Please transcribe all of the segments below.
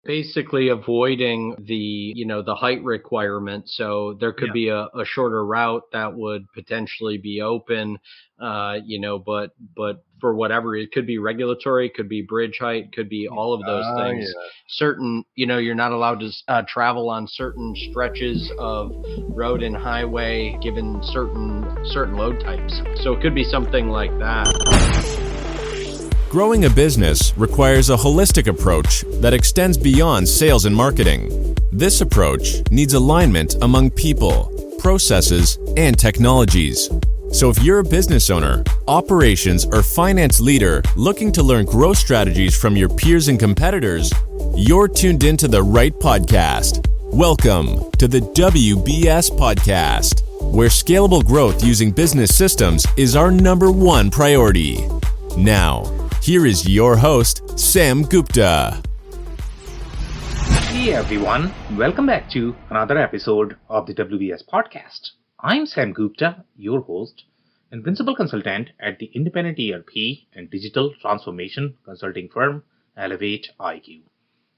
Basically avoiding the height requirement. So there could Yeah. be a shorter route that would potentially be open, but for whatever, it could be regulatory, could be bridge height, could be all of those things. Yeah. Certain, you're not allowed to travel on certain stretches of road and highway given certain load types. So it could be something like that. Growing a business requires a holistic approach that extends beyond sales and marketing. This approach needs alignment among people, processes, and technologies. So if you're a business owner, operations, or finance leader looking to learn growth strategies from your peers and competitors, you're tuned into the right podcast. Welcome to the WBS Podcast, where scalable growth using business systems is our number one priority. Now, here is your host, Sam Gupta. Hey everyone, welcome back to another episode of the WBS Podcast. I'm Sam Gupta, your host and principal consultant at the independent ERP and digital transformation consulting firm Elevate IQ.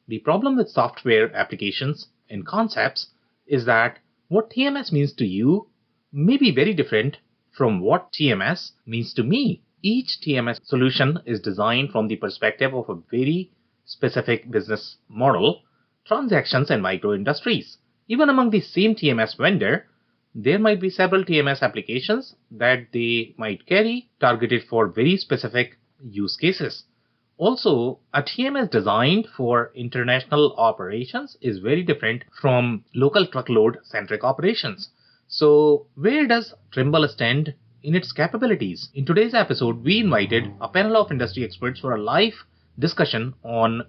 The problem with software applications and concepts is that what TMS means to you may be very different from what TMS means to me. Each TMS solution is designed from the perspective of a very specific business model, transactions, and micro industries. Even among the same TMS vendor, there might be several TMS applications that they might carry targeted for very specific use cases. Also, a TMS designed for international operations is very different from local truckload-centric operations. So, where does Trimble stand in its capabilities? In today's episode, we invited a panel of industry experts for a live discussion on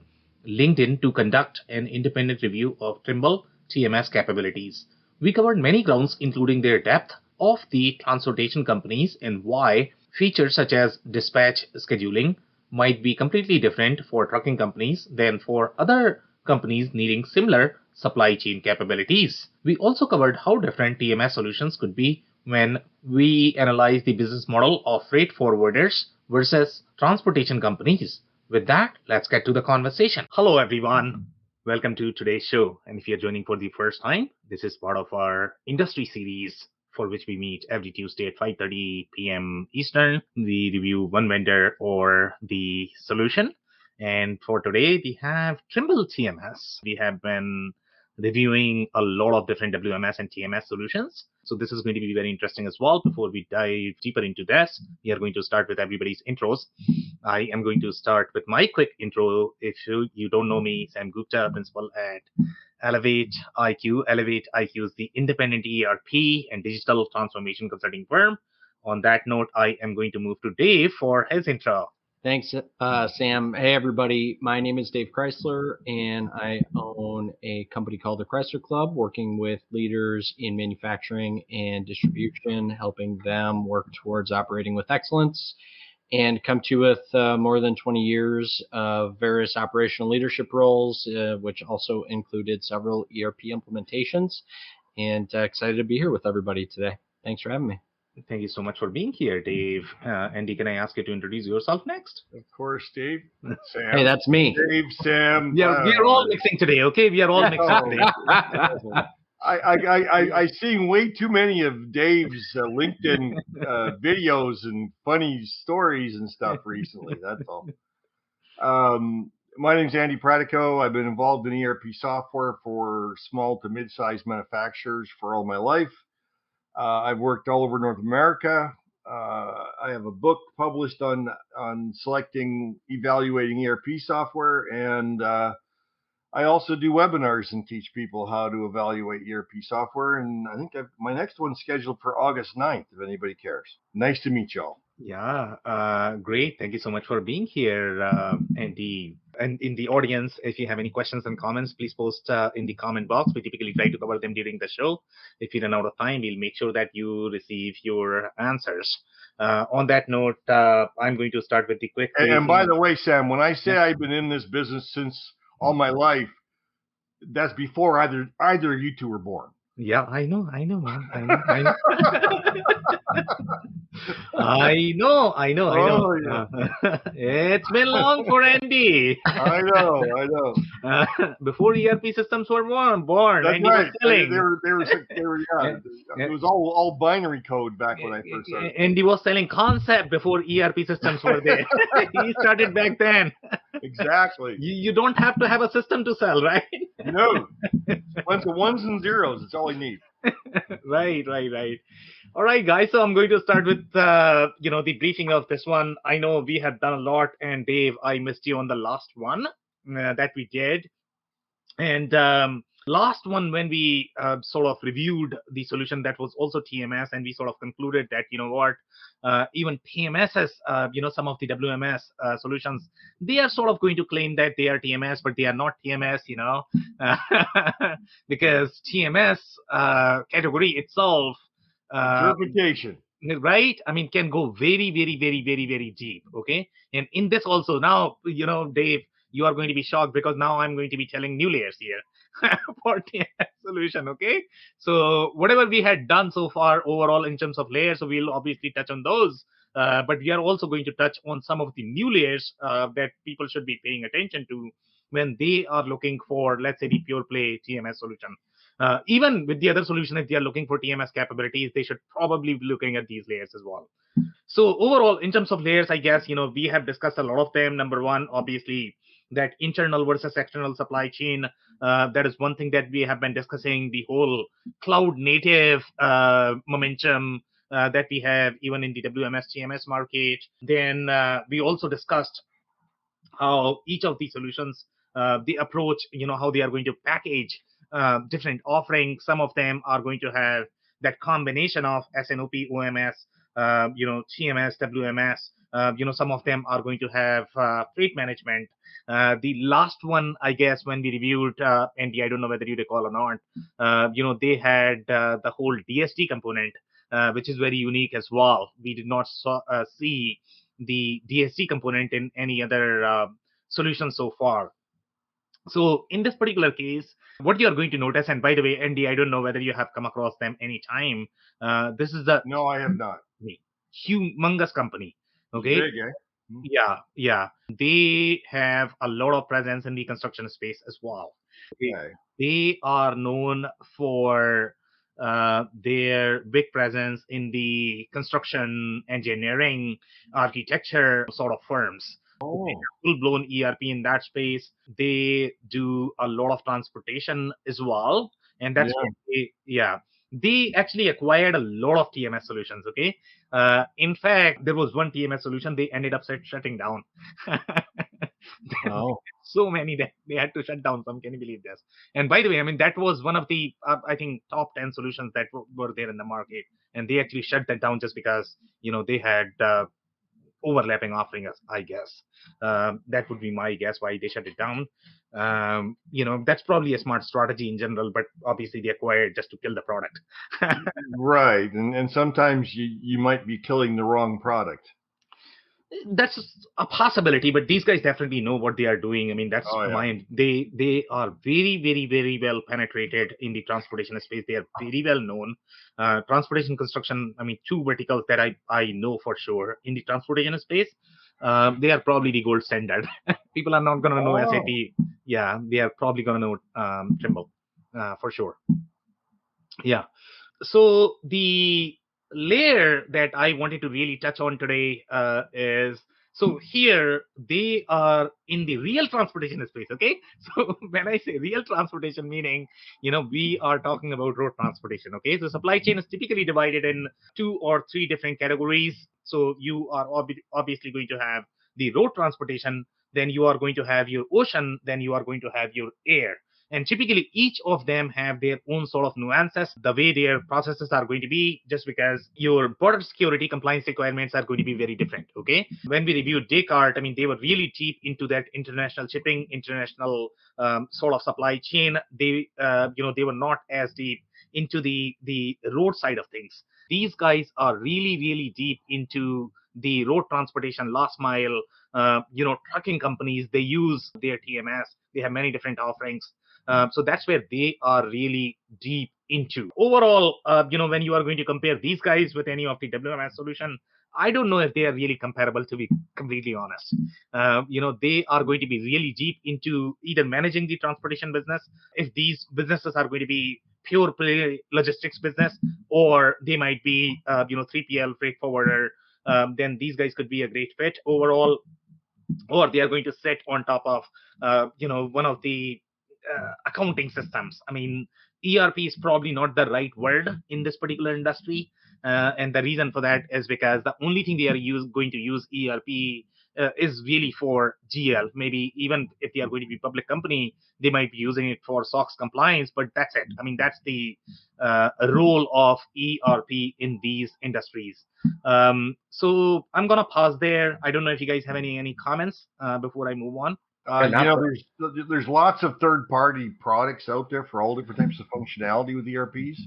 LinkedIn to conduct an independent review of Trimble TMS capabilities. We covered many grounds, including their depth of the transportation companies and why features such as dispatch scheduling might be completely different for trucking companies than for other companies needing similar supply chain capabilities. We also covered how different TMS solutions could be when we analyze the business model of freight forwarders versus transportation companies. With that, let's get to the conversation. Hello, everyone. Welcome to today's show. And if you're joining for the first time, this is part of our industry series for which we meet every Tuesday at 5:30 p.m. Eastern. We review one vendor or the solution. And for today, we have Trimble TMS. We have been reviewing a lot of different WMS and TMS solutions. So this is going to be very interesting as well. Before we dive deeper into this, we are going to start with everybody's intros. I am going to start with my quick intro. If you don't know me, Sam Gupta, principal at Elevate IQ. Elevate IQ is the independent ERP and digital transformation consulting firm. On that note, I am going to move to Dave for his intro. Thanks, Sam. Hey, everybody. My name is Dave Chrysler, and I own a company called the Chrysler Club, working with leaders in manufacturing and distribution, helping them work towards operating with excellence, and come to with more than 20 years of various operational leadership roles, which also included several ERP implementations, and excited to be here with everybody today. Thanks for having me. Thank you so much for being here, Dave. Andy, can I ask you to introduce yourself next? Of course, Dave. Sam. Hey, that's me. Dave, Sam. Yeah, we are all mixing today, okay? We are all mixing today. I seen way too many of Dave's LinkedIn videos and funny stories and stuff recently. That's all. My name's Andy Pratico. I've been involved in ERP software for small to mid-sized manufacturers for all my life. I've worked all over North America. I have a book published on evaluating ERP software, and I also do webinars and teach people how to evaluate ERP software. And I think my next one's scheduled for August 9th, if anybody cares. Nice to meet y'all. Yeah, great. Thank you so much for being here, Andy. And in the audience, if you have any questions and comments, please post in the comment box. We typically try to cover them during the show. If we run out of time, we'll make sure that you receive your answers. On that note, I'm going to start with the quick. And by the way, Sam, when I say I've been in this business since all my life, that's before either of you two were born. Yeah, I know, man. I know. I know. Oh, yeah. It's been long for Andy. I know. Before ERP systems were born, That's Andy was right. selling. Yeah. It was all binary code back when I first started. Andy was selling concept before ERP systems were there. He started back then. Exactly. You don't have to have a system to sell, right? No. Bunch of ones and zeros. That's all I need. Right. All right, guys. So I'm going to start with the briefing of this one. I know we have done a lot, and Dave, I missed you on the last one that we did, and last one when we sort of reviewed the solution, that was also TMS, and we sort of concluded that even TMSs, some of the WMS solutions, they are sort of going to claim that they are TMS, but they are not TMS, because TMS category itself. Purification. Right, I mean, can go very, very, very, very, very deep. Okay, and in this also, now, Dave, you are going to be shocked, because now I'm going to be telling new layers here for TMS solution. Okay, so whatever we had done so far overall in terms of layers, so we'll obviously touch on those, but we are also going to touch on some of the new layers that people should be paying attention to when they are looking for, let's say, the pure play TMS solution. Even with the other solution, if they are looking for TMS capabilities, they should probably be looking at these layers as well. So overall, in terms of layers, I guess, we have discussed a lot of them. Number one, obviously, that internal versus external supply chain. That is one thing that we have been discussing, the whole cloud native momentum that we have even in the WMS, TMS market. Then we also discussed how each of these solutions, the approach, how they are going to package different offerings. Some of them are going to have that combination of SNOP, OMS, TMS, WMS. Some of them are going to have freight management. The last one, I guess, when we reviewed, Andy, I don't know whether you recall or not, they had the whole DST component, which is very unique as well. We did not see the DST component in any other solution so far. So in this particular case, what you are going to notice, and by the way, Andy, I don't know whether you have come across them anytime. This is No, I have not. humongous company. Okay. Big, eh? Yeah. They have a lot of presence in the construction space as well. Okay. They are known for their big presence in the construction, engineering, architecture sort of firms. Oh. Full-blown ERP in that space. They do a lot of transportation as well, and that's Yeah. they actually acquired a lot of TMS solutions. Okay, in fact, there was one TMS solution they ended up shutting down. Oh, So many that they had to shut down some. Can you believe this? And by the way, I mean, that was one of the I think top 10 solutions that were there in the market, and they actually shut that down just because they had overlapping offering, I guess. That would be my guess why they shut it down. That's probably a smart strategy in general, but obviously they acquired just to kill the product. Right. And sometimes you might be killing the wrong product. That's a possibility, but these guys definitely know what they are doing. I mean, that's mine. They are very, very, very well penetrated in the transportation space. They are very well known. Transportation construction, I mean, two verticals that I know for sure in the transportation space. They are probably the gold standard. People are not going to know SAP. Yeah, they are probably going to know Trimble for sure. Yeah. So the layer that I wanted to really touch on today is, so here they are in the real transportation space. Okay, so when I say real transportation, meaning we are talking about road transportation. Okay, so supply chain is typically divided in 2 or 3 different categories. So you are obviously going to have the road transportation, then you are going to have your ocean, then you are going to have your air. And typically, each of them have their own sort of nuances, the way their processes are going to be, just because your border security compliance requirements are going to be very different. Okay. When we reviewed Descartes, I mean, they were really deep into that international shipping, international sort of supply chain. They were not as deep into the road side of things. These guys are really, really deep into the road transportation, last mile, trucking companies, they use their TMS. They have many different offerings. So that's where they are really deep into. Overall, when you are going to compare these guys with any of the WMS solution, I don't know if they are really comparable, to be completely honest. They are going to be really deep into either managing the transportation business, if these businesses are going to be pure play logistics business, or they might be 3PL freight forwarder. Then these guys could be a great fit overall, or they are going to sit on top of one of the accounting systems. I mean, ERP is probably not the right word in this particular industry, and the reason for that is because the only thing they are going to use ERP is really for GL. Maybe even if they are going to be public company, they might be using it for SOX compliance, but that's it. I mean, that's the role of ERP in these industries. So I'm gonna pause there. I don't know if you guys have any comments before I move on. There's lots of third-party products out there for all different types of functionality with ERPs.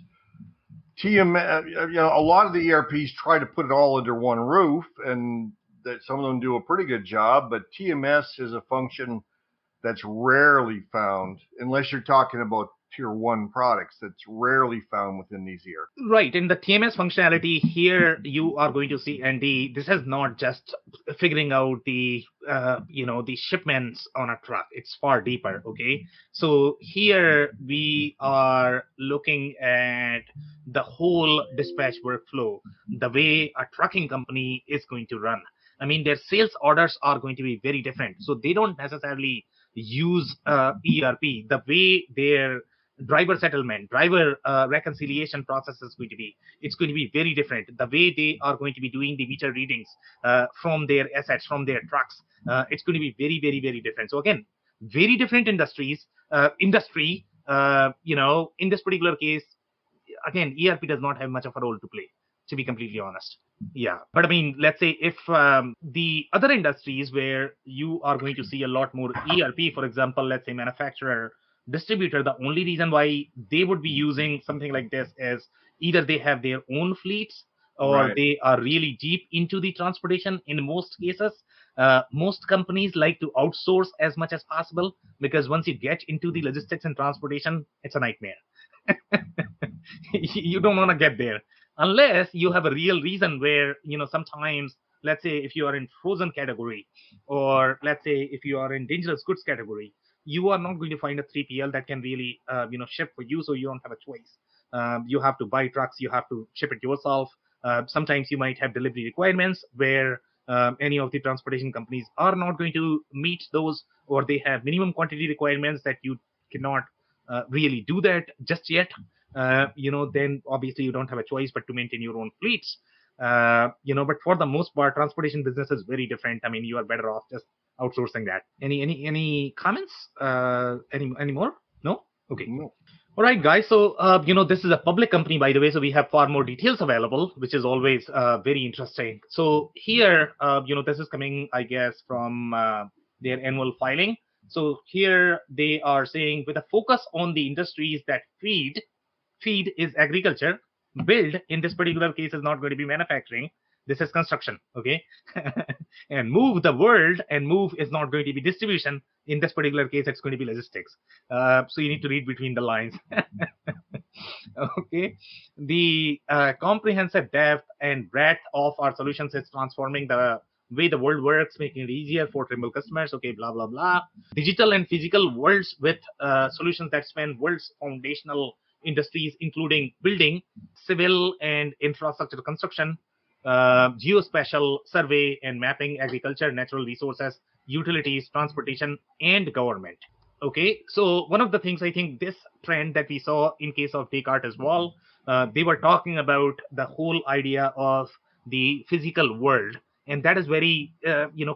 TMS, a lot of the ERPs try to put it all under one roof, and that some of them do a pretty good job. But TMS is a function that's rarely found, unless you're talking about tier 1 products. That's rarely found within these ERPs. Right. In the TMS functionality here, you are going to see, and this is not just figuring out the the shipments on a truck. It's far deeper. Okay. So here we are looking at the whole dispatch workflow, the way a trucking company is going to run. I mean, their sales orders are going to be very different. So they don't necessarily use ERP. The way their driver settlement, driver reconciliation process is going to be, it's going to be very different. The way they are going to be doing the meter readings from their assets, from their trucks, it's going to be very, very, very different. So again, very different industry. In this particular case, again, ERP does not have much of a role to play, to be completely honest. Yeah. But I mean, let's say if the other industries where you are going to see a lot more ERP, for example, let's say manufacturer, distributor, the only reason why they would be using something like this is either they have their own fleets, or they are really deep into the transportation. In most cases, most companies like to outsource as much as possible, because once you get into the logistics and transportation, it's a nightmare. You don't want to get there unless you have a real reason where, sometimes, let's say if you are in frozen category, or let's say if you are in dangerous goods category, you are not going to find a 3PL that can really ship for you, so you don't have a choice. You have to buy trucks, you have to ship it yourself. Sometimes you might have delivery requirements where any of the transportation companies are not going to meet those, or they have minimum quantity requirements that you cannot really do that just yet. Then obviously you don't have a choice but to maintain your own fleets. But for the most part, transportation business is very different. I mean, you are better off just outsourcing that. Any comments? Any more? No? Okay. No. All right, guys. So, this is a public company, by the way, so we have far more details available, which is always very interesting. So here, this is coming, I guess, from their annual filing. So here they are saying, with a focus on the industries that feed is agriculture, build in this particular case is not going to be manufacturing. This is construction, okay? And move the world, and move is not going to be distribution. In this particular case, it's going to be logistics. So you need to read between the lines. Okay. The comprehensive depth and breadth of our solutions is transforming the way the world works, making it easier for Trimble customers. Okay, blah, blah, blah. Digital and physical worlds with solutions that span world's foundational industries, including building, civil and infrastructure construction, geospatial survey and mapping, agriculture, natural resources, utilities, transportation, and government. Okay, so one of the things, I think this trend that we saw in case of Descartes as well, they were talking about the whole idea of the physical world. And that is very,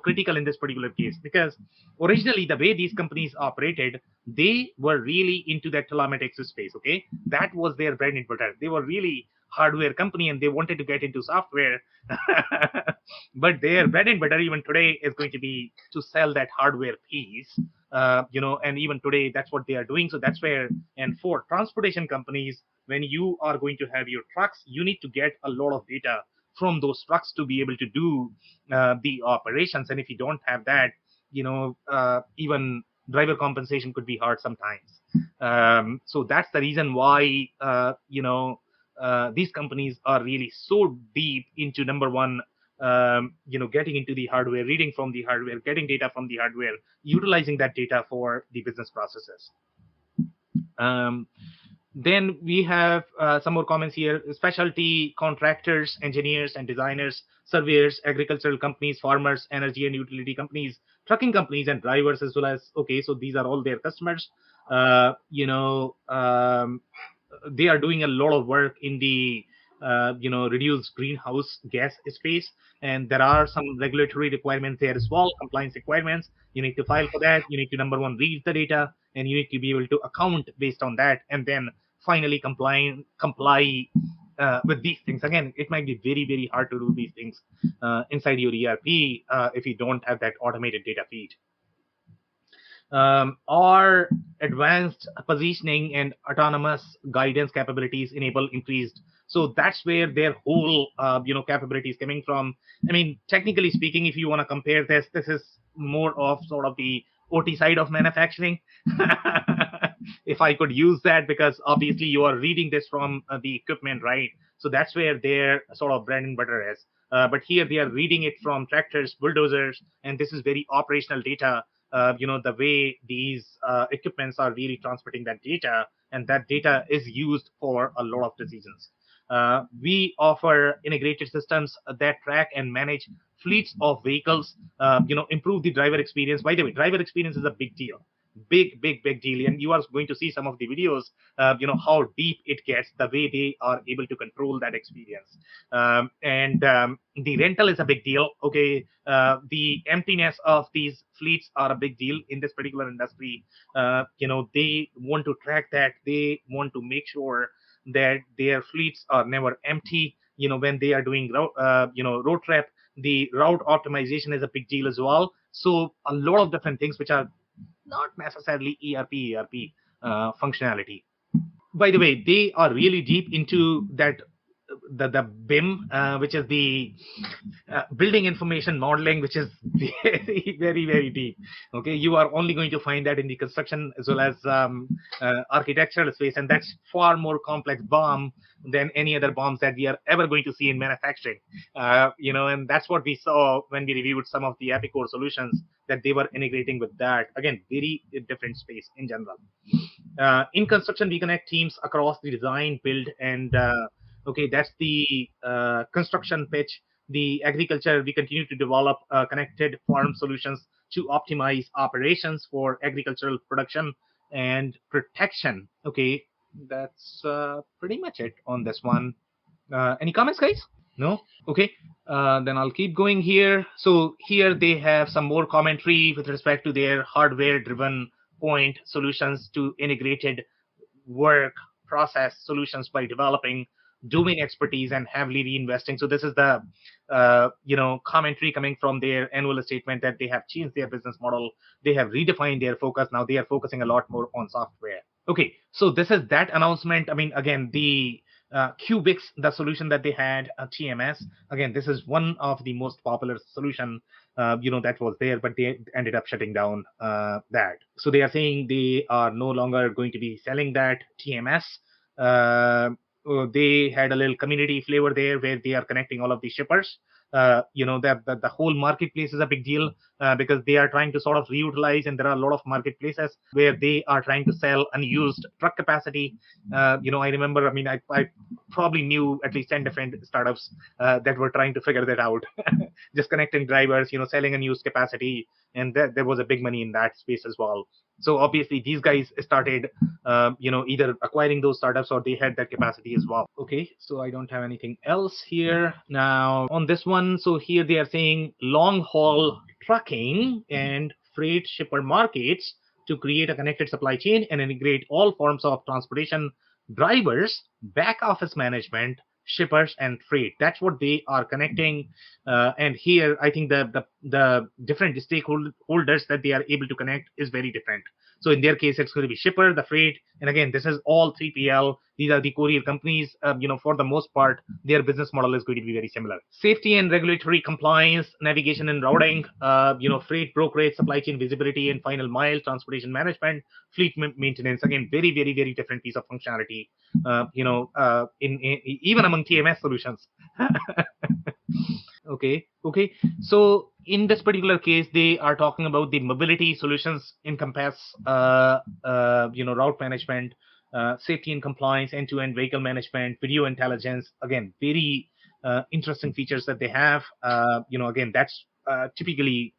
critical in this particular case, because originally the way these companies operated, they were really into that telematics space. Okay, that was their bread and butter. They were really hardware company, and they wanted to get into software. But their bread and butter even today is going to be to sell that hardware piece. And even today, that's what they are doing. So that's where, and for transportation companies, when you are going to have your trucks, you need to get a lot of data from those trucks to be able to do the operations. And if you don't have that, even driver compensation could be hard sometimes. So that's the reason why these companies are really so deep into number one, getting into the hardware, reading from the hardware, getting data from the hardware, utilizing that data for the business processes. Then we have some more comments here. Specialty contractors, engineers and designers, surveyors, agricultural companies, farmers, energy and utility companies, trucking companies, and drivers as well as, okay, so these are all their customers. They are doing a lot of work in the reduced greenhouse gas space, and there are some regulatory requirements there as well, compliance requirements. You need to file for that. You need to, number one, read the data, and you need to be able to account based on that, and then finally comply with these things. Again, it might be very, very hard to do these things inside your ERP if you don't have that automated data feed. Our advanced positioning and autonomous guidance capabilities enable increased. So that's where their whole capability is coming from. I mean, technically speaking, if you want to compare this is more of sort of the OT side of manufacturing. If I could use that, because obviously you are reading this from the equipment, right? So that's where their sort of bread and butter is. But here they are reading it from tractors, bulldozers, and this is very operational data. The way these equipments are really transporting that data, and that data is used for a lot of decisions. We offer integrated systems that track and manage fleets of vehicles, improve the driver experience. By the way, driver experience is a big deal. Big deal, and you are going to see some of the videos, how deep it gets, the way they are able to control that experience. And the rental is a big deal. Okay, the emptiness of these fleets are a big deal in this particular industry. They want to track that. They want to make sure that their fleets are never empty. When they are doing road trip, the route optimization is a big deal as well. So a lot of different things which are not necessarily ERP functionality. By the way, they are really deep into that, the BIM, which is the building information modeling, which is very deep. Okay, you are only going to find that in the construction as well as architectural space, and that's far more complex BOM than any other BOMs that we are ever going to see in manufacturing. And that's what we saw when we reviewed some of the Epicor solutions, that they were integrating with that. Again, very different space in general. In construction, we connect teams across the design, build, and okay, that's the construction pitch. The agriculture, we continue to develop connected farm solutions to optimize operations for agricultural production and protection. Okay, that's pretty much it on this one. Any comments, guys? No? Okay, then I'll keep going here. So here they have some more commentary with respect to their hardware-driven point solutions to integrated work process solutions by developing domain expertise and heavily reinvesting. So this is the commentary coming from their annual statement, that they have changed their business model. They have redefined their focus. Now they are focusing a lot more on software. Okay, so this is that announcement. I mean, again, the Cubics, the solution that they had, TMS. Again, this is one of the most popular solution, that was there, but they ended up shutting down that. So they are saying they are no longer going to be selling that TMS. They had a little community flavor there where they are connecting all of the shippers. The whole marketplace is a big deal because they are trying to sort of reutilize, and there are a lot of marketplaces where they are trying to sell unused truck capacity. I remember, I mean, I probably knew at least 10 different startups that were trying to figure that out. Just connecting drivers, selling unused capacity, and there was a big money in that space as well. So obviously these guys started, either acquiring those startups or they had that capacity as well. Okay, so I don't have anything else here. Now on this one, so here they are saying long haul trucking and freight shipper markets to create a connected supply chain and integrate all forms of transportation, drivers, back office management, shippers, and freight. That's what they are connecting. And here, I think the different stakeholders that they are able to connect is very different. So in their case, it's going to be shipper, the freight, and again, this is all 3PL. These are the courier companies. For the most part, their business model is going to be very similar. Safety and regulatory compliance, navigation and routing, freight brokerage, supply chain visibility, and final mile transportation management, fleet maintenance. Again, very, very, very different piece of functionality. In even among TMS solutions. Okay. So in this particular case, they are talking about the mobility solutions encompass, route management, safety and compliance, end-to-end vehicle management, video intelligence. Again, very interesting features that they have. Again, that's typically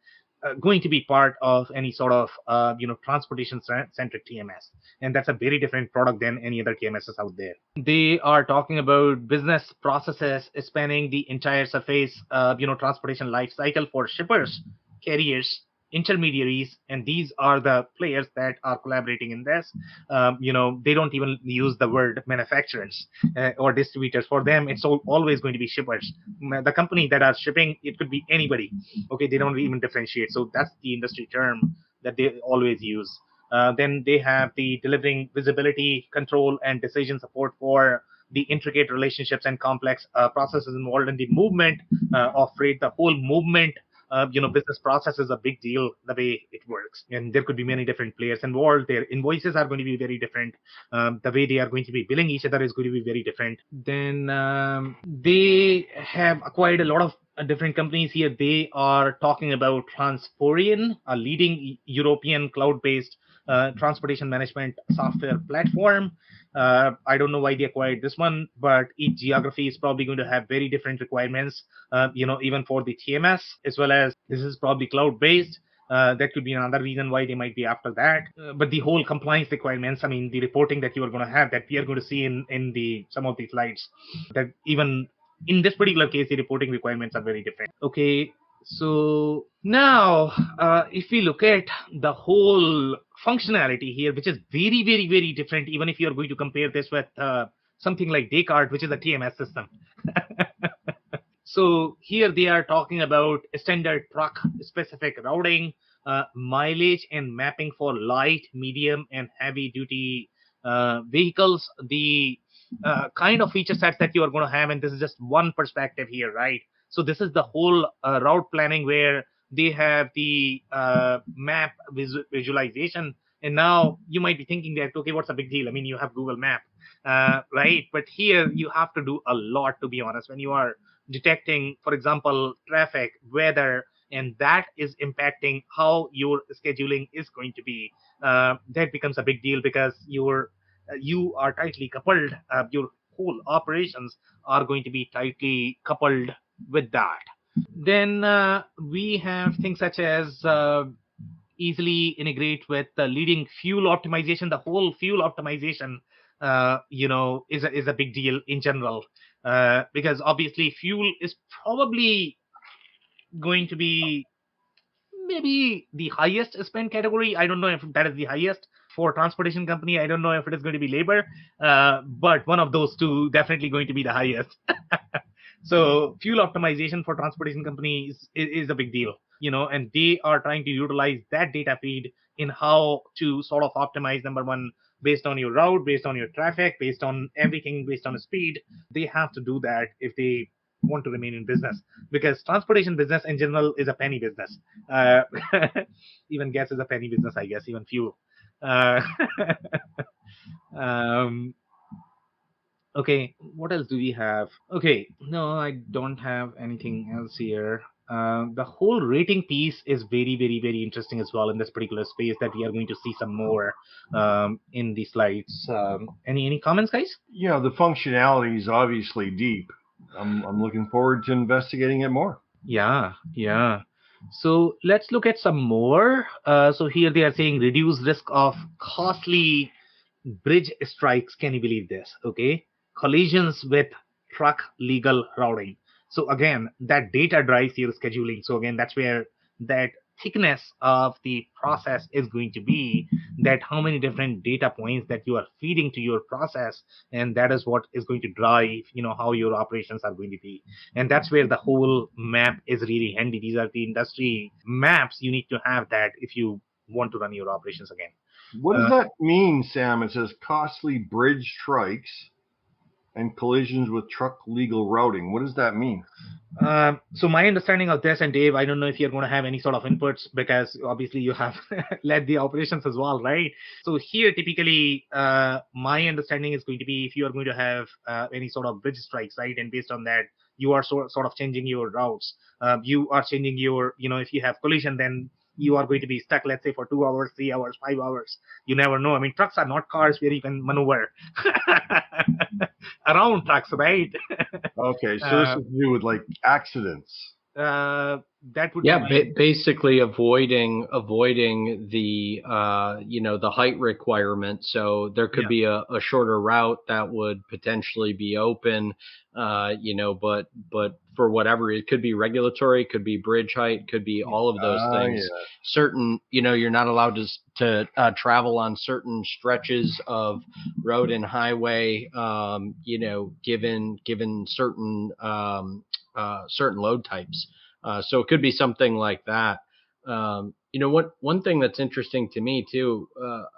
going to be part of any sort of transportation-centric TMS, and that's a very different product than any other TMSs out there. They are talking about business processes spanning the entire surface, transportation life cycle for shippers, carriers, intermediaries, and these are the players that are collaborating in this. They don't even use the word manufacturers or distributors. For them, it's always going to be shippers. The company that are shipping, it could be anybody. Okay, they don't even differentiate. So that's the industry term that they always use. Then they have the delivering visibility, control, and decision support for the intricate relationships and complex processes involved in the movement of freight. The whole movement business process is a big deal, the way it works. And there could be many different players involved. Their invoices are going to be very different. The way they are going to be billing each other is going to be very different. Then they have acquired a lot of different companies here. They are talking about Transporion, a leading European cloud-based transportation management software platform. I don't know why they acquired this one, but each geography is probably going to have very different requirements, even for the TMS, as well as this is probably cloud-based. That could be another reason why they might be after that. But the whole compliance requirements, the reporting that you are going to have, that we are going to see in some of the slides, that even in this particular case, the reporting requirements are very different. Okay, so now if we look at the whole functionality here, which is very, very, very different, even if you're going to compare this with something like Descartes, which is a TMS system. So here they are talking about standard truck specific routing, mileage and mapping for light, medium, and heavy duty vehicles. The kind of feature sets that you are going to have, and this is just one perspective here, right? So this is the whole route planning, where they have the map visualization. And now you might be thinking that, okay, what's a big deal? You have Google Map, right? But here you have to do a lot, to be honest, when you are detecting, for example, traffic, weather, and that is impacting how your scheduling is going to be. That becomes a big deal, because you are tightly coupled. Your whole operations are going to be tightly coupled with that. Then we have things such as easily integrate with the leading fuel optimization. The whole fuel optimization is a big deal in general, because obviously fuel is probably going to be maybe the highest spend category. I don't know if that is the highest for transportation company. I don't know if it is going to be labor, but one of those two definitely going to be the highest. So fuel optimization for transportation companies is a big deal, and they are trying to utilize that data feed in how to sort of optimize, number one, based on your route, based on your traffic, based on everything, based on speed. They have to do that if they want to remain in business, because transportation business in general is a penny business. Even gas is a penny business, I guess, even fuel. Okay, what else do we have? Okay, no, I don't have anything else here. The whole rating piece is very, very, very interesting as well in this particular space, that we are going to see some more in the slides. Any comments, guys? Yeah, the functionality is obviously deep. I'm looking forward to investigating it more. Yeah. So let's look at some more. So here they are saying reduce risk of costly bridge strikes. Can you believe this? Okay, collisions with truck legal routing. So again, that data drives your scheduling. So again, that's where that thickness of the process is going to be, that how many different data points that you are feeding to your process, and that is what is going to drive how your operations are going to be. And that's where the whole map is really handy. These are the industry maps. You need to have that if you want to run your operations again. What does that mean, Sam? It says costly bridge strikes. and collisions with truck legal routing. What does that mean? So my understanding of this, and Dave, I don't know if you're going to have any sort of inputs because obviously you have led the operations as well, right? So here, typically, my understanding is going to be if you are going to have any sort of bridge strikes, right? And based on that, you are sort of changing your routes. You are changing your, if you have collision, then you are going to be stuck, let's say, for 2 hours, 3 hours, 5 hours. You never know. I mean, trucks are not cars where you can maneuver around trucks, right? Okay, so this is to do with like accidents. That would basically avoiding the the height requirement. So there could be a shorter route that would potentially be open, but for whatever, it could be regulatory, could be bridge height, could be all of those things. Certain, you're not allowed to travel on certain stretches of road and highway, given certain load types. So it could be something like that. One thing that's interesting to me too,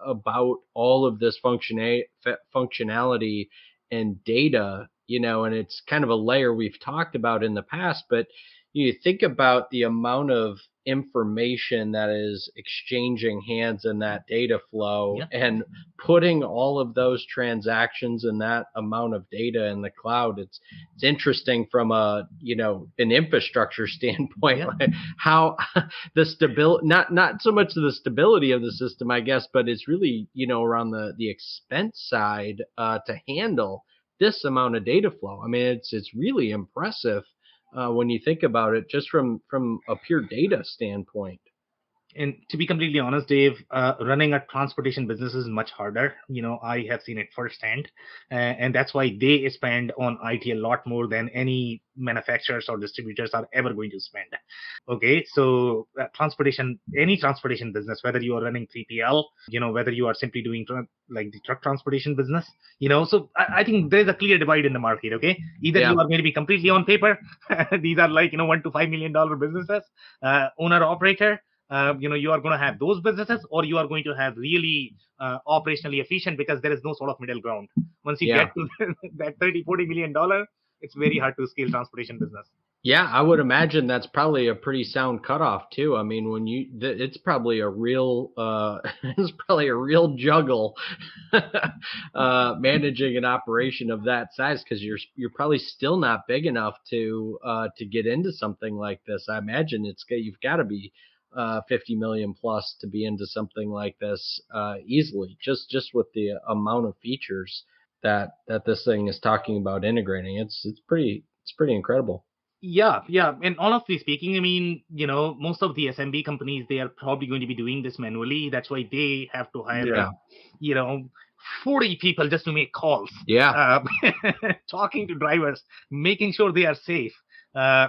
about all of this functionality and data, and it's kind of a layer we've talked about in the past, but you think about the amount of information that is exchanging hands in that data flow and putting all of those transactions and that amount of data in the cloud. It's interesting from an infrastructure standpoint, how the stability, not so much the stability of the system, I guess, but it's really, around the expense side, to handle this amount of data flow. I mean, it's really impressive. When you think about it, just from a pure data standpoint. And to be completely honest, Dave, running a transportation business is much harder. I have seen it firsthand. And that's why they spend on IT a lot more than any manufacturers or distributors are ever going to spend. Okay, so any transportation business, whether you are running 3PL, whether you are simply doing like the truck transportation business, so I think there's a clear divide in the market. Okay, either you are going to be completely on paper. These are like, $1 to $5 million businesses, owner operator. You are going to have those businesses, or you are going to have really operationally efficient, because there is no sort of middle ground. Once you get to that $30-40 million, it's very hard to scale transportation business. Yeah, I would imagine that's probably a pretty sound cutoff too. I mean, when it's probably a real juggle managing an operation of that size, because you're probably still not big enough to get into something like this. I imagine you've got to be 50 million plus to be into something like this easily, just with the amount of features that this thing is talking about integrating. It's pretty incredible. Yeah. And honestly speaking, I mean, most of the SMB companies, they are probably going to be doing this manually. That's why they have to hire, 40 people just to make calls. Talking to drivers, making sure they are safe.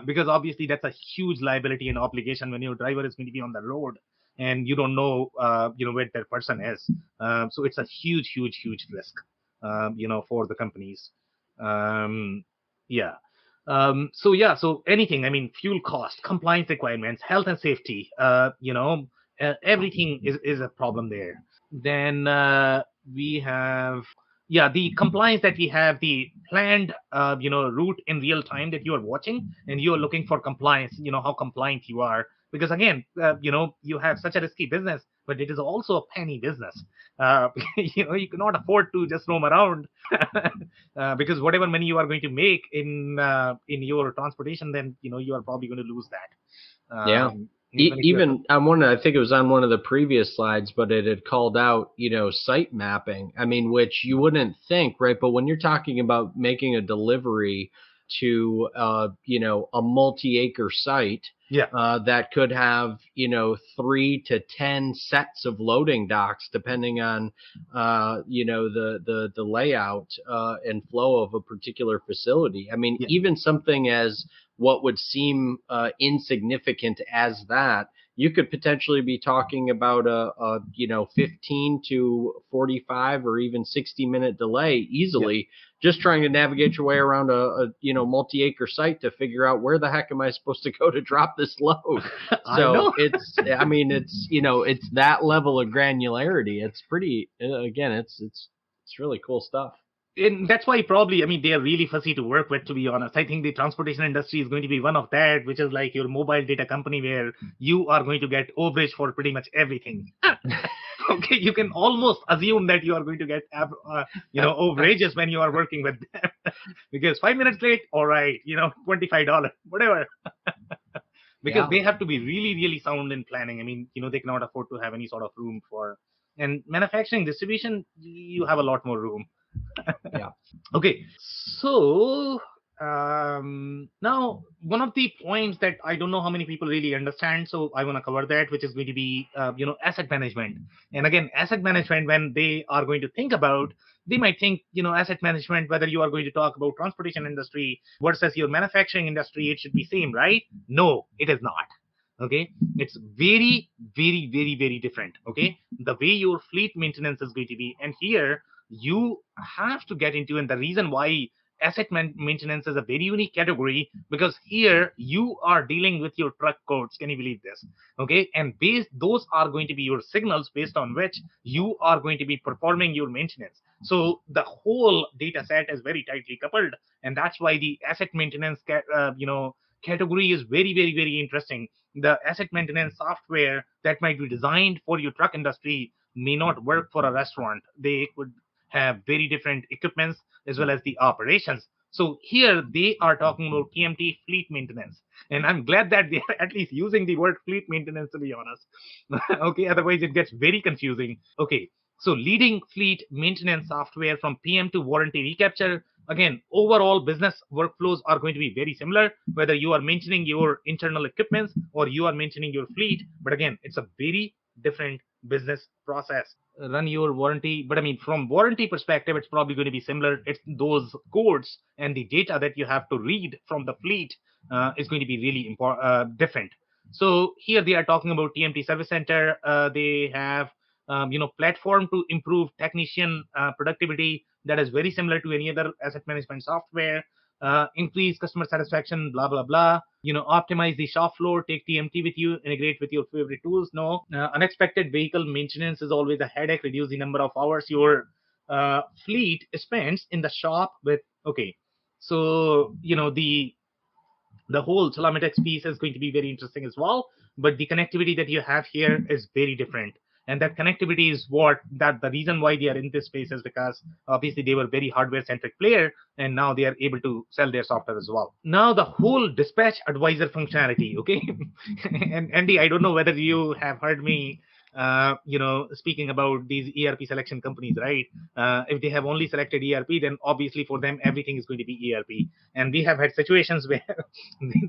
Because obviously that's a huge liability and obligation when your driver is going to be on the road and you don't know, where that person is. So it's a huge risk, for the companies. So anything, I mean, fuel cost, compliance requirements, health and safety, everything is a problem there. Then we have the compliance that we have, the planned route in real time that you are watching, and you are looking for compliance, how compliant you are, because again, you have such a risky business, but it is also a penny business. You cannot afford to just roam around because whatever money you are going to make in your transportation, then you are probably going to lose that. Even I think it was on one of the previous slides, but it had called out, site mapping. I mean, which you wouldn't think, right? But when you're talking about making a delivery to, a multi-acre site, that could have, 3 to 10 sets of loading docks, depending on, the layout and flow of a particular facility. I mean, even something as what would seem insignificant as that, you could potentially be talking about a 15 to 45 or even 60-minute delay easily, just trying to navigate your way around a multi-acre site to figure out where the heck am I supposed to go to drop this load. So it's that level of granularity. It's pretty, again, it's really cool stuff. And that's why probably, I mean, they are really fussy to work with, to be honest. I think the transportation industry is going to be one of that, which is like your mobile data company where you are going to get overage for pretty much everything. Okay, you can almost assume that you are going to get, overages when you are working with them. Because 5 minutes late, all right, $25, whatever. Because they have to be really, really sound in planning. I mean, they cannot afford to have any sort of room for, and manufacturing distribution, you have a lot more room. Yeah. Okay, so now one of the points that I don't know how many people really understand, so I want to cover that, which is going to be asset management. And again, asset management, when they are going to think about, they might think asset management, whether you are going to talk about transportation industry versus your manufacturing industry, it should be same, right? No, it is not. Okay, it's very, very, very, very different. Okay, the way your fleet maintenance is going to be, and here you have to get into, and the reason why asset maintenance is a very unique category, because here you are dealing with your truck codes. Can you believe this? Okay, and those are going to be your signals based on which you are going to be performing your maintenance. So the whole data set is very tightly coupled, and that's why the asset maintenance category is very, very, very interesting. The asset maintenance software that might be designed for your truck industry may not work for a restaurant. They could have very different equipments as well as the operations. So here they are talking about TMT, fleet maintenance. And I'm glad that they are at least using the word fleet maintenance, to be honest. Okay, otherwise it gets very confusing. Okay, so leading fleet maintenance software from PM to warranty recapture. Again, overall business workflows are going to be very similar, whether you are maintaining your internal equipments or you are maintaining your fleet. But again, it's a very different business process. Run your warranty, but I mean, from warranty perspective, it's probably going to be similar. It's those codes and the data that you have to read from the fleet is going to be really different. So here they are talking about TMT service center. They have platform to improve technician productivity, that is very similar to any other asset management software. Increase customer satisfaction, blah blah blah. Optimize the shop floor, take TMT with you, integrate with your favorite tools. No, unexpected vehicle maintenance is always a headache. Reduce the number of hours your fleet spends in the shop with. Okay, so the whole Telematics piece is going to be very interesting as well. But the connectivity that you have here is very different. And that connectivity is the reason why they are in this space is because obviously they were very hardware centric player, and now they are able to sell their software as well. Now the whole dispatch advisor functionality, okay? And Andy, I don't know whether you have heard me speaking about these ERP selection companies, right? If they have only selected ERP, then obviously for them everything is going to be ERP. And we have had situations where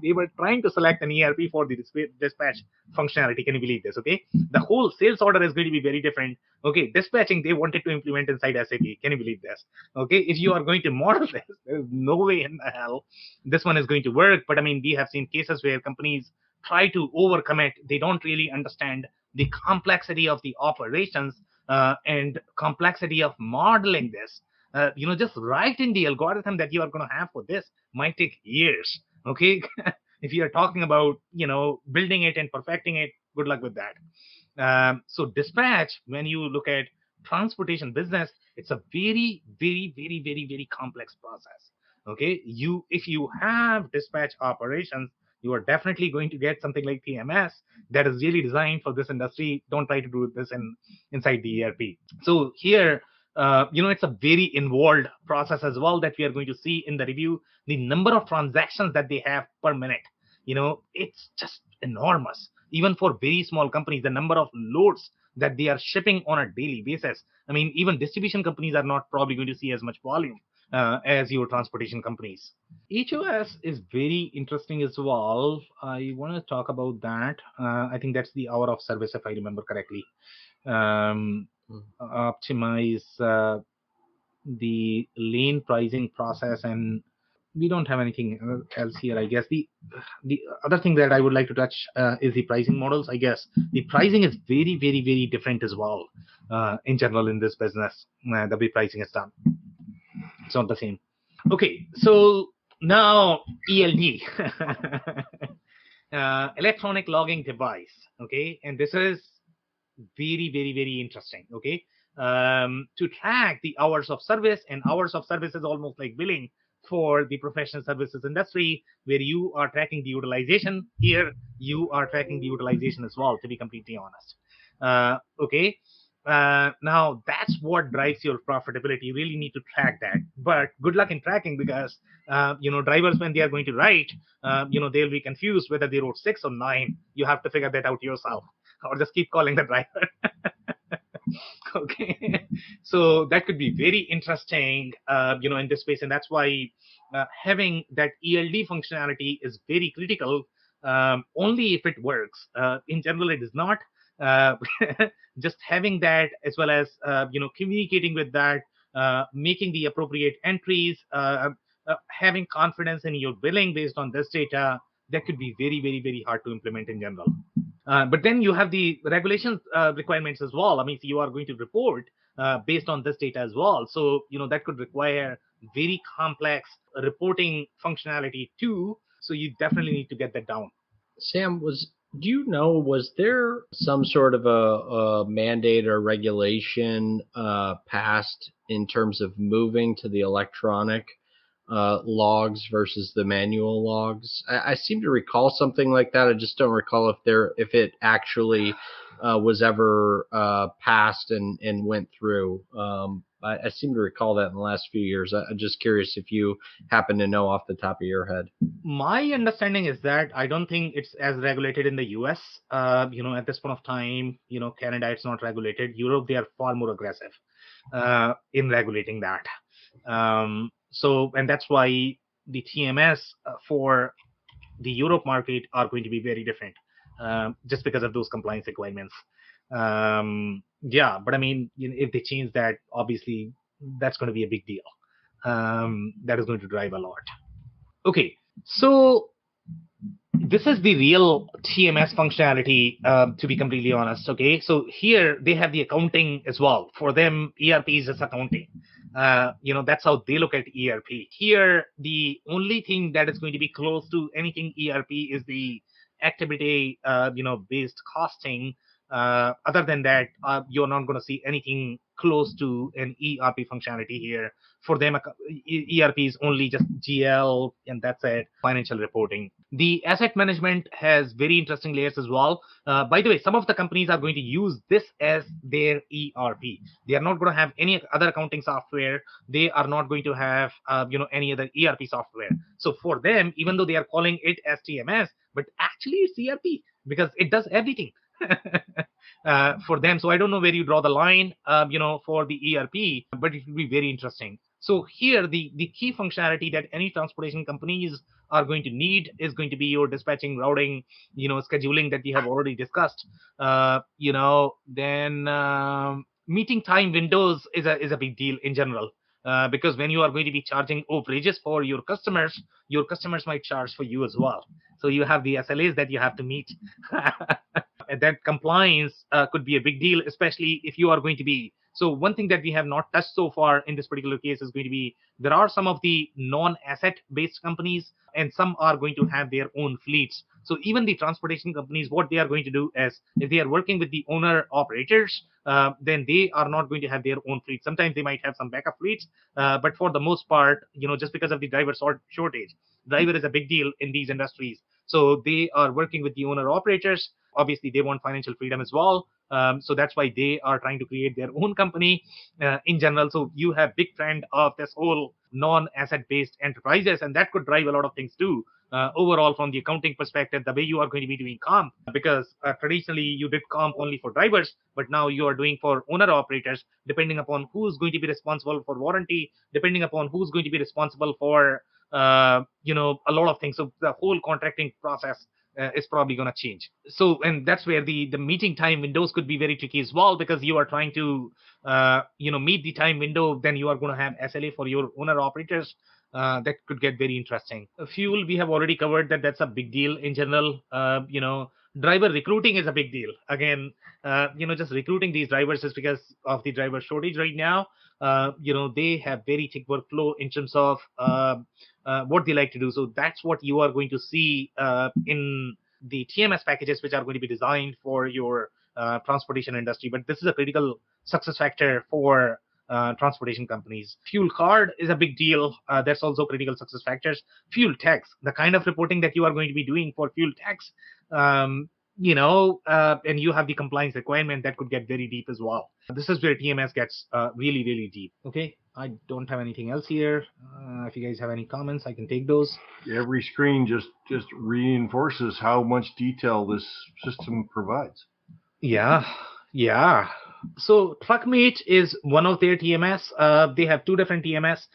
they were trying to select an ERP for the dispatch functionality. Can you believe this? Okay, the whole sales order is going to be very different. Okay, dispatching they wanted to implement inside SAP. Can you believe this? Okay, if you are going to model this, there's no way in the hell this one is going to work. But I mean, we have seen cases where companies try to overcommit. They don't really understand the complexity of the operations and complexity of modeling this. Just writing the algorithm that you are going to have for this might take years. Okay, if you are talking about building it and perfecting it, good luck with that. So dispatch, when you look at transportation business, it's a very, very, very, very, very complex process. Okay, if you have dispatch operations, you are definitely going to get something like TMS that is really designed for this industry. Don't try to do this inside the ERP. So here, it's a very involved process as well that we are going to see in the review. The number of transactions that they have per minute, it's just enormous. Even for very small companies, the number of loads that they are shipping on a daily basis. I mean, even distribution companies are not probably going to see as much volume as your transportation companies. HOS is very interesting as well. I want to talk about that. I think that's the hour of service, if I remember correctly. Optimize the lane pricing process, and we don't have anything else here. I guess the other thing that I would like to touch is the pricing models. I guess the pricing is very, very, very different as well in general in this business. The way pricing is done, it's not the same. Okay, so now ELD, electronic logging device. Okay, and this is very, very, very interesting. Okay, to track the hours of service, and hours of service is almost like billing for the professional services industry, where you are tracking the utilization. Here, you are tracking the utilization as well, to be completely honest. Okay. Now that's what drives your profitability. You really need to track that. But good luck in tracking, because drivers, when they are going to write, they'll be confused whether they wrote 6 or 9. You have to figure that out yourself, or just keep calling the driver. Okay. So that could be very interesting, in this space, and that's why having that ELD functionality is very critical. Only if it works. In general, it is not. Uh, just having that, as well as communicating with that, making the appropriate entries, having confidence in your billing based on this data, that could be very, very, very hard to implement in general. But then you have the regulations requirements as well. I mean, so you are going to report based on this data as well. So, that could require very complex reporting functionality too. So you definitely need to get that down. Sam, do you know, was there some sort of a mandate or regulation passed in terms of moving to the electronic logs versus the manual logs? I seem to recall something like that. I just don't recall if it actually was ever passed and went through. I seem to recall that in the last few years. I'm just curious if you happen to know off the top of your head. My understanding is that I don't think it's as regulated in the US. At this point of time, Canada, it's not regulated. Europe, they are far more aggressive in regulating that. And that's why the TMS for the Europe market are going to be very different, just because of those compliance requirements. But I mean, if they change that, obviously that's going to be a big deal. That is going to drive a lot. Okay, so this is the real TMS functionality, to be completely honest. Okay, so here they have the accounting as well. For them, ERP is just accounting. That's how they look at ERP. Here, the only thing that is going to be close to anything ERP is the activity, based costing. Other than that, you're not going to see anything close to an ERP functionality here. For them, ERP is only just GL, and that's it. Financial reporting. The asset management has very interesting layers as well. By the way, some of the companies are going to use this as their ERP. They are not going to have any other accounting software. They are not going to have, any other ERP software. So for them, even though they are calling it as TMS, but actually it's ERP, because it does everything. For them. So I don't know where you draw the line, for the ERP, but it will be very interesting. So here, the key functionality that any transportation companies are going to need is going to be your dispatching, routing, scheduling that we have already discussed. Then meeting time windows is a big deal in general. Because when you are going to be charging overages for your customers might charge for you as well. So you have the SLAs that you have to meet. And that compliance could be a big deal, especially if you are going to be. So one thing that we have not touched so far in this particular case is going to be, there are some of the non-asset based companies, and some are going to have their own fleets. So even the transportation companies, what they are going to do is, if they are working with the owner operators, then they are not going to have their own fleet. Sometimes they might have some backup fleets, but for the most part, just because of the driver shortage, driver is a big deal in these industries. So they are working with the owner operators. Obviously, they want financial freedom as well. So that's why they are trying to create their own company in general. So you have big trend of this whole non-asset based enterprises, and that could drive a lot of things too. Overall, from the accounting perspective, the way you are going to be doing comp, because traditionally you did comp only for drivers, but now you are doing for owner operators, depending upon who's going to be responsible for warranty, depending upon who's going to be responsible for a lot of things. So the whole contracting process is probably going to change. So, and that's where the meeting time windows could be very tricky as well, because you are trying to meet the time window. Then you are going to have SLA for your owner operators. That could get very interesting. Fuel, we have already covered that. That's a big deal in general. Driver recruiting is a big deal. Again, just recruiting these drivers is because of the driver shortage right now. They have very thick workflow in terms of what they like to do. So that's what you are going to see in the TMS packages, which are going to be designed for your transportation industry, but this is a critical success factor for transportation companies. Fuel card is a big deal. That's also critical success factors. Fuel tax, the kind of reporting that you are going to be doing for fuel tax, and you have the compliance requirement that could get very deep as well. This is where TMS gets really, really deep. Okay, I don't have anything else here. If you guys have any comments, I can take those. Every screen just reinforces how much detail this system provides. Yeah. So TruckMate is one of their TMS. They have two different TMS.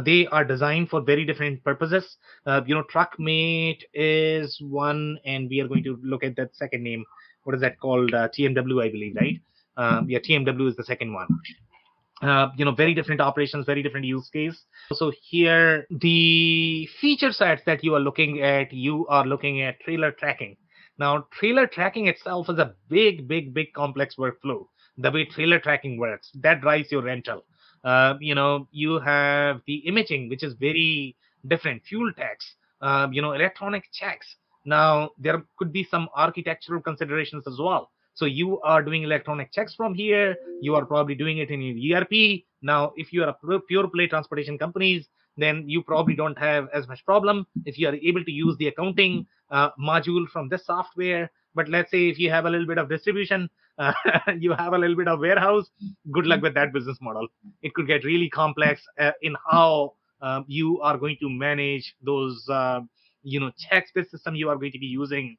They are designed for very different purposes. TruckMate is one, and we are going to look at that second name. What is that called? TMW, I believe, right? TMW is the second one. Very different operations, very different use case. So here, the feature sets that you are looking at trailer tracking. Now, trailer tracking itself is a big complex workflow. The way trailer tracking works, that drives your rental. You have the imaging, which is very different. Fuel tax, electronic checks. Now, there could be some architectural considerations as well. So you are doing electronic checks from here. You are probably doing it in your ERP. Now, if you are a pure play transportation companies, then you probably don't have as much problem if you are able to use the accounting module from this software. But let's say if you have a little bit of distribution, you have a little bit of warehouse, good luck with that business model. It could get really complex in how you are going to manage those checks-based system you are going to be using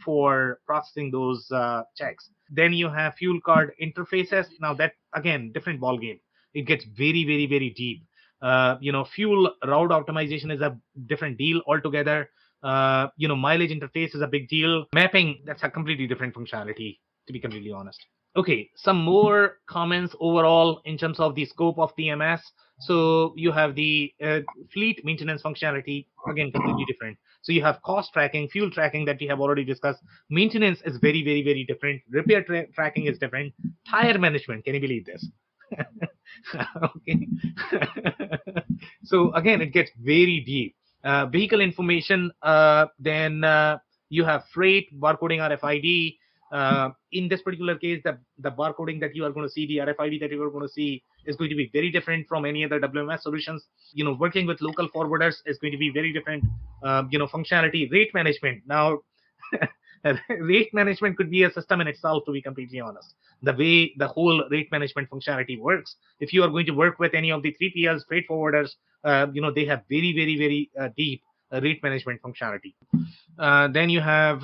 for processing those checks. Then you have fuel card interfaces. Now that, again, different ball game. It gets very deep. Fuel route optimization is a different deal altogether. Mileage interface is a big deal. Mapping, that's a completely different functionality, to be completely honest. Okay, some more comments overall in terms of the scope of TMS. So you have the fleet maintenance functionality, again, completely different. So you have cost tracking, fuel tracking that we have already discussed. Maintenance is very different. Repair tracking is different. Tire management, can you believe this? Okay. So again, it gets very deep. Vehicle information, then you have freight, barcoding, RFID. In this particular case, the barcoding that you are going to see, the RFID that you are going to see is going to be very different from any other WMS solutions. Working with local forwarders is going to be very different. Functionality, rate management. Now, rate management could be a system in itself, to be completely honest. The way the whole rate management functionality works, if you are going to work with any of the 3PLs, freight forwarders, they have very deep rate management functionality. Then you have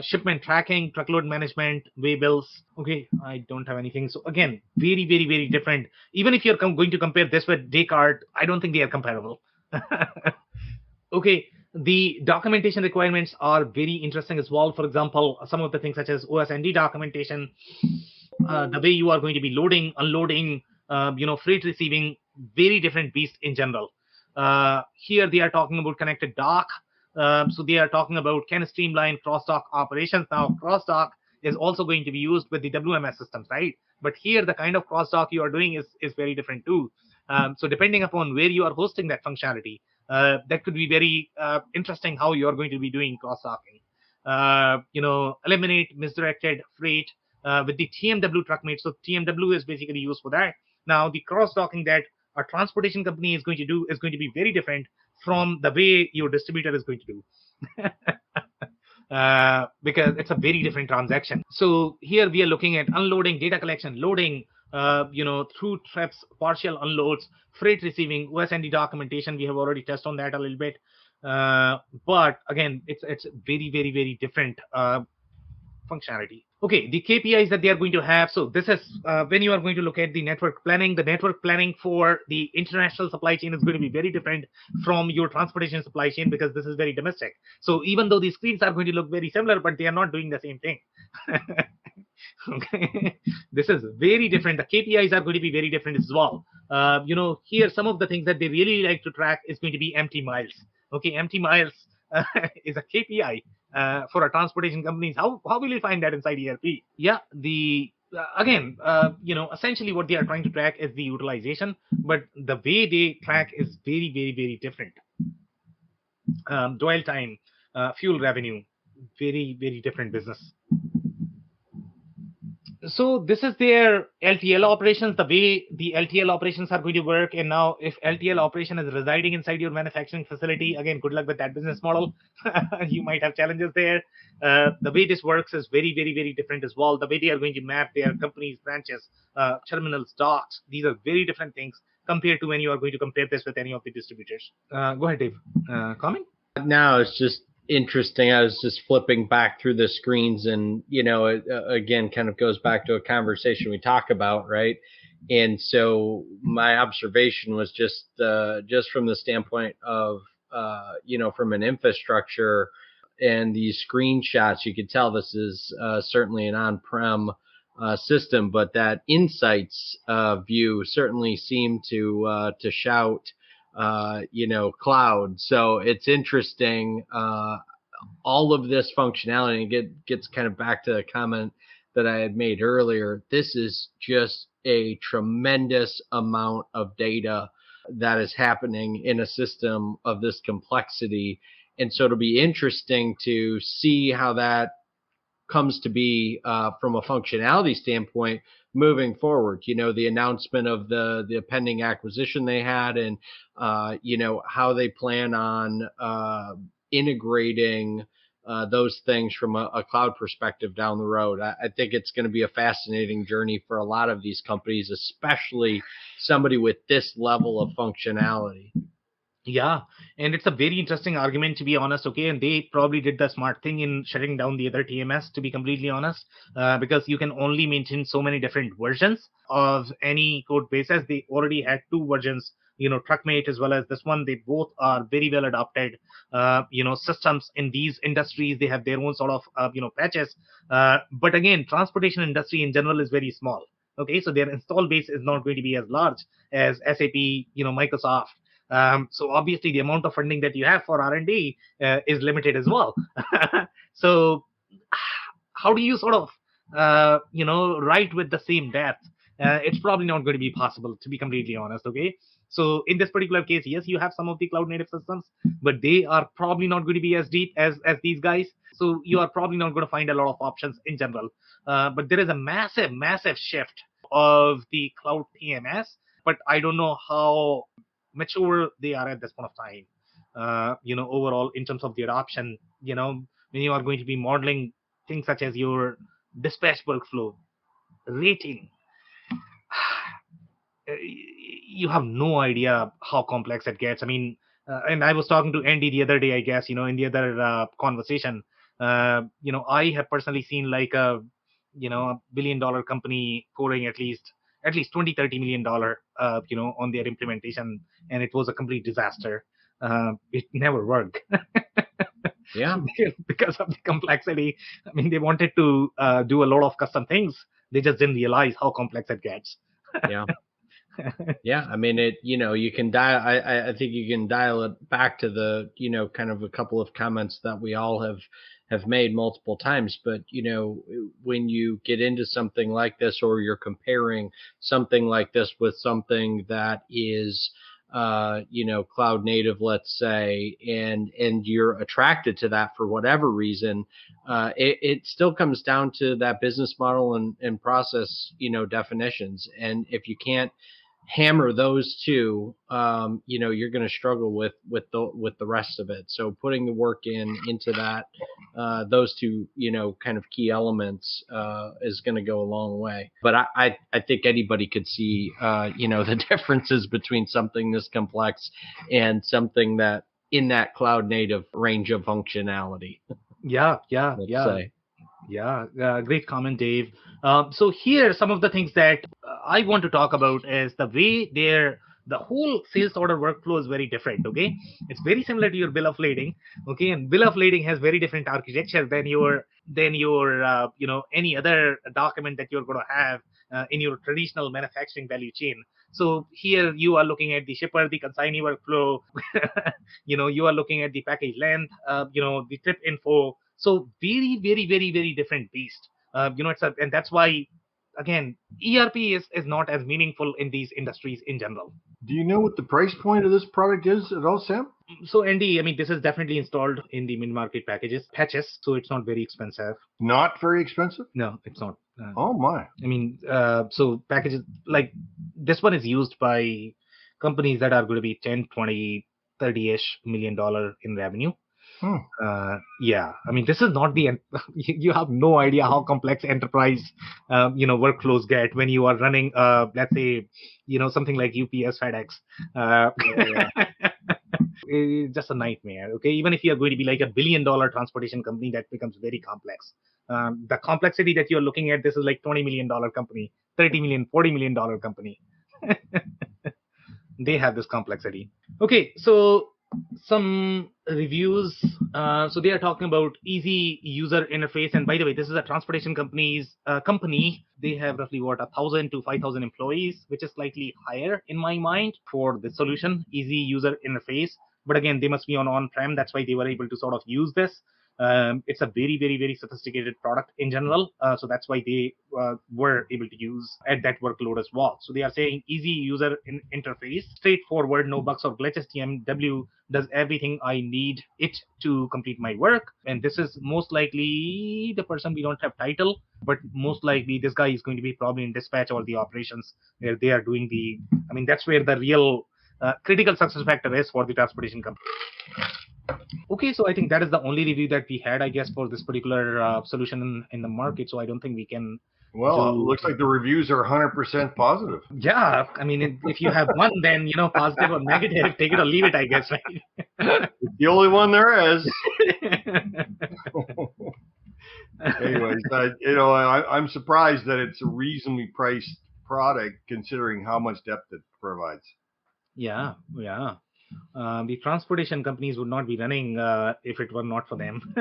shipment tracking, truckload management, way bills. Okay, I don't have anything. So again, very different. Even if you're going to compare this with Descartes, I don't think they are comparable. Okay, the documentation requirements are very interesting as well. For example, some of the things such as OS&D documentation, the way you are going to be loading, unloading, freight receiving, very different beast in general. Here they are talking about connected dock. So they are talking about can streamline cross-dock operations. Now, cross-dock is also going to be used with the WMS systems, right? But here, the kind of cross-dock you are doing is very different too. So depending upon where you are hosting that functionality, that could be very interesting how you are going to be doing cross-docking. Eliminate misdirected freight with the TMW TruckMate. So TMW is basically used for that. Now, the cross-docking that a transportation company is going to do is going to be very different from the way your distributor is going to do. Because it's a very different transaction. So here we are looking at unloading, data collection, loading, through trips, partial unloads, freight receiving, OS&D documentation. We have already touched on that a little bit. But again, it's very different functionality. Okay, the KPIs that they are going to have. So this is when you are going to look at the network planning. The network planning for the international supply chain is going to be very different from your transportation supply chain because this is very domestic. So even though the screens are going to look very similar, but they are not doing the same thing. Okay, this is very different. The KPIs are going to be very different as well. Here some of the things that they really like to track is going to be empty miles. Okay, empty miles is a KPI for our transportation companies. How will you find that inside ERP? Yeah, again, essentially what they are trying to track is the utilization, but the way they track is very different. Dwell time, fuel revenue, very different business. So this is their LTL operations, the way the LTL operations are going to work. And now if LTL operation is residing inside your manufacturing facility, again, good luck with that business model. You might have challenges there. The way this works is very, very, very different as well. The way they are going to map their companies, branches, terminals, docks, these are very different things compared to when you are going to compare this with any of the distributors. Go ahead, Dave. Comment? Now it's just interesting. I was just flipping back through the screens, and it again kind of goes back to a conversation we talk about, right? And so my observation was just from the standpoint of from an infrastructure and these screenshots, you could tell this is certainly an on-prem system, but that insights view certainly seemed to shout cloud. So it's interesting. All of this functionality, and gets kind of back to the comment that I had made earlier. This is just a tremendous amount of data that is happening in a system of this complexity. And so it'll be interesting to see how that comes to be from a functionality standpoint moving forward. The announcement of the pending acquisition they had, and how they plan on integrating those things from a cloud perspective down the road. I think it's going to be a fascinating journey for a lot of these companies, especially somebody with this level of functionality. Yeah, and it's a very interesting argument, to be honest. Okay, and they probably did the smart thing in shutting down the other TMS, to be completely honest, because you can only maintain so many different versions of any code bases. They already had two versions, TruckMate as well as this one. They both are very well adopted, systems in these industries. They have their own sort of, patches. But again, transportation industry in general is very small. Okay, so their install base is not going to be as large as SAP, Microsoft. So obviously the amount of funding that you have for R&D is limited as well. So how do you sort of, write with the same depth? It's probably not going to be possible, to be completely honest. Okay. So in this particular case, yes, you have some of the cloud native systems, but they are probably not going to be as deep as these guys. So you are probably not going to find a lot of options in general. But there is a massive, massive shift of the cloud TMS, but I don't know how mature they are at this point of time. Overall in terms of the adoption, when you are going to be modeling things such as your dispatch workflow, rating, you have no idea how complex it gets. I mean, and I was talking to Andy the other day, I guess, in the other conversation. I have personally seen like a $1 billion company pouring at least 20-30 million dollar on their implementation, and it was a complete disaster. It never worked. Yeah. Because of the complexity. I mean, they wanted to do a lot of custom things. They just didn't realize how complex it gets. Yeah. Yeah, I mean, you can dial. I think you can dial it back to the, kind of a couple of comments that we all have made multiple times. But when you get into something like this, or you're comparing something like this with something that is, cloud native, let's say, and you're attracted to that for whatever reason, it still comes down to that business model and process, definitions. And if you can't hammer those two, you're going to struggle with the rest of it. So putting the work into that, those two, kind of key elements, is going to go a long way. But I think anybody could see, the differences between something this complex and something that in that cloud native range of functionality. Yeah. Say. Yeah, great comment, Dave. So here, some of the things that I want to talk about is the way the whole sales order workflow is very different. Okay, it's very similar to your bill of lading. Okay, and bill of lading has very different architecture than your any other document that you're going to have in your traditional manufacturing value chain. So here you are looking at the shipper, the consignee workflow. You are looking at the package length. The trip info. So very, very, very, very different beast. And that's why, again, ERP is not as meaningful in these industries in general. Do you know what the price point of this product is at all, Sam? So Andy, I mean, this is definitely installed in the mid-market patches, so it's not very expensive. Not very expensive? No, it's not. Oh my. I mean, so packages like this one is used by companies that are going to be 10, 20, 30-ish $1 million in revenue. Yeah, I mean, this is not the you have no idea how complex enterprise workflows get when you are running let's say something like UPS, FedEx. It's just a nightmare. Okay, even if you are going to be like $1 billion transportation company, that becomes very complex. The complexity that you're looking at, this is like $20 million company, 30 million, $40 million company. They have this complexity. Okay, so some reviews. So they are talking about easy user interface. And by the way, this is a transportation company. They have roughly 1,000 to 5,000 employees, which is slightly higher in my mind for the solution, easy user interface. But again, they must be on-prem. That's why they were able to sort of use this. It's a very, very, very sophisticated product in general. So that's why they were able to use at that workload as well. So they are saying easy user interface, straightforward, no bugs or glitches. TMW does everything I need it to complete my work. And this is most likely the person, we don't have title, but most likely this guy is going to be probably in dispatch or the operations where they are doing that's where the real critical success factor is for the transportation company. Okay, so I think that is the only review that we had, I guess, for this particular solution in the market. So I don't think we can. Well, it looks like the reviews are 100% positive. Yeah, I mean, if you have one, then positive or negative, take it or leave it, I guess, right? It's the only one there is. Anyways, I'm surprised that it's a reasonably priced product considering how much depth it provides. Yeah. The transportation companies would not be running if it were not for them.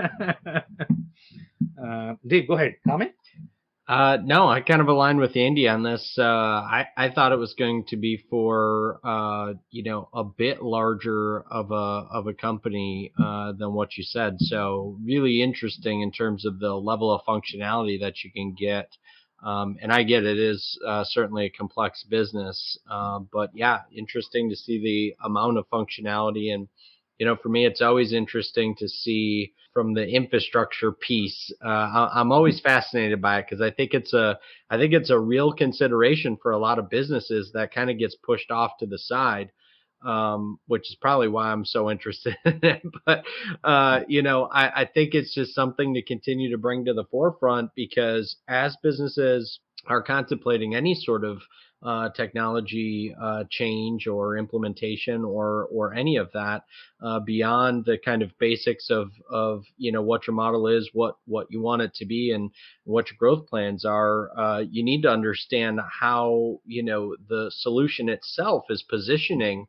Dave, go ahead. Comment? No, I kind of align with Andy on this. I thought it was going to be for a bit larger of a company than what you said. So really interesting in terms of the level of functionality that you can get. And I get it is certainly a complex business, but yeah, interesting to see the amount of functionality. And for me, it's always interesting to see from the infrastructure piece. I'm always fascinated by it because I think it's a real consideration for a lot of businesses that kind of gets pushed off to the side. Which is probably why I'm so interested in it. But, I think it's just something to continue to bring to the forefront because as businesses are contemplating any sort of technology change or implementation or any of that beyond the kind of basics of what your model is, what you want it to be, and what your growth plans are, you need to understand how the solution itself is positioning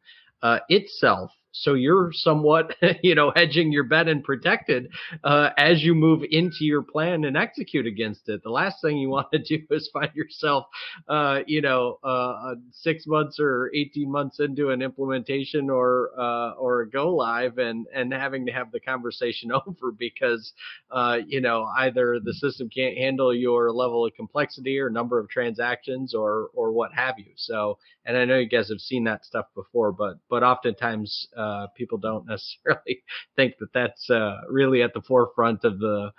itself. So you're somewhat, hedging your bet and protected as you move into your plan and execute against it. The last thing you want to do is find yourself, 6 months or 18 months into an implementation or a go live and having to have the conversation over because, either the system can't handle your level of complexity or number of transactions or what have you. So, and I know you guys have seen that stuff before, but oftentimes people don't necessarily think that that's really at the forefront of the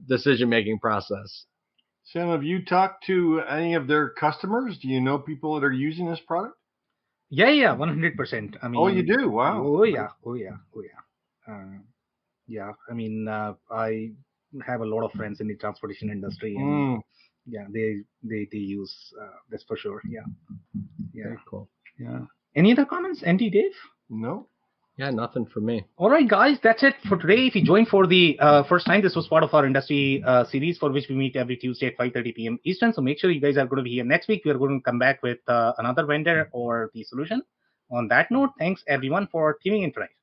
decision-making process. Sam, have you talked to any of their customers? Do you know people that are using this product? Yeah, 100%. I mean, oh, you do? Wow. Oh yeah. Yeah, I mean, I have a lot of friends in the transportation industry, and yeah, they use this for sure. Yeah. Very cool. Yeah. Any other comments, Andy, Dave? No. Yeah, nothing for me. All right, guys, that's it for today. If you joined for the first time, this was part of our industry series for which we meet every Tuesday at 5:30 p.m. Eastern. So make sure you guys are going to be here next week. We are going to come back with another vendor or the solution. On that note, thanks everyone for tuning in tonight.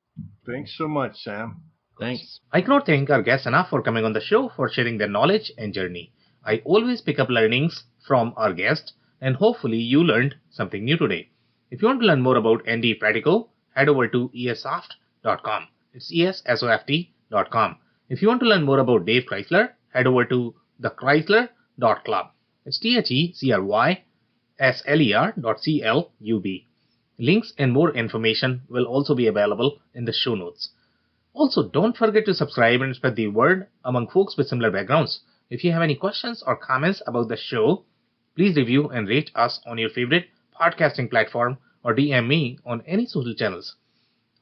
Thanks so much, Sam. Thanks. I cannot thank our guests enough for coming on the show, for sharing their knowledge and journey. I always pick up learnings from our guests, and hopefully you learned something new today. If you want to learn more about ND Practical, head over to esoft.com. It's esoft.com. If you want to learn more about Dave Chrysler, head over to thechrysler.club. It's thechrysler.club. Links and more information will also be available in the show notes. Also, don't forget to subscribe and spread the word among folks with similar backgrounds. If you have any questions or comments about the show, please review and rate us on your favorite podcasting platform or DM me on any social channels.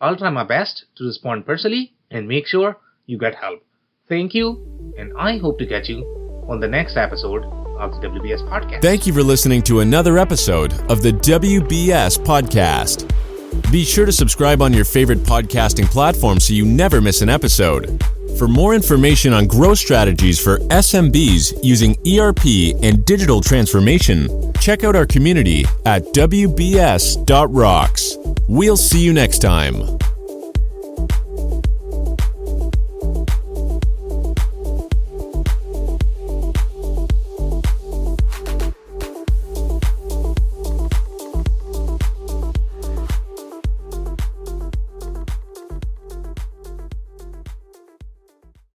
I'll try my best to respond personally and make sure you get help. Thank you, and I hope to catch you on the next episode of the WBS Podcast. Thank you for listening to another episode of the WBS Podcast. Be sure to subscribe on your favorite podcasting platform so you never miss an episode. For more information on growth strategies for SMBs using ERP and digital transformation, check out our community at WBS.rocks. We'll see you next time.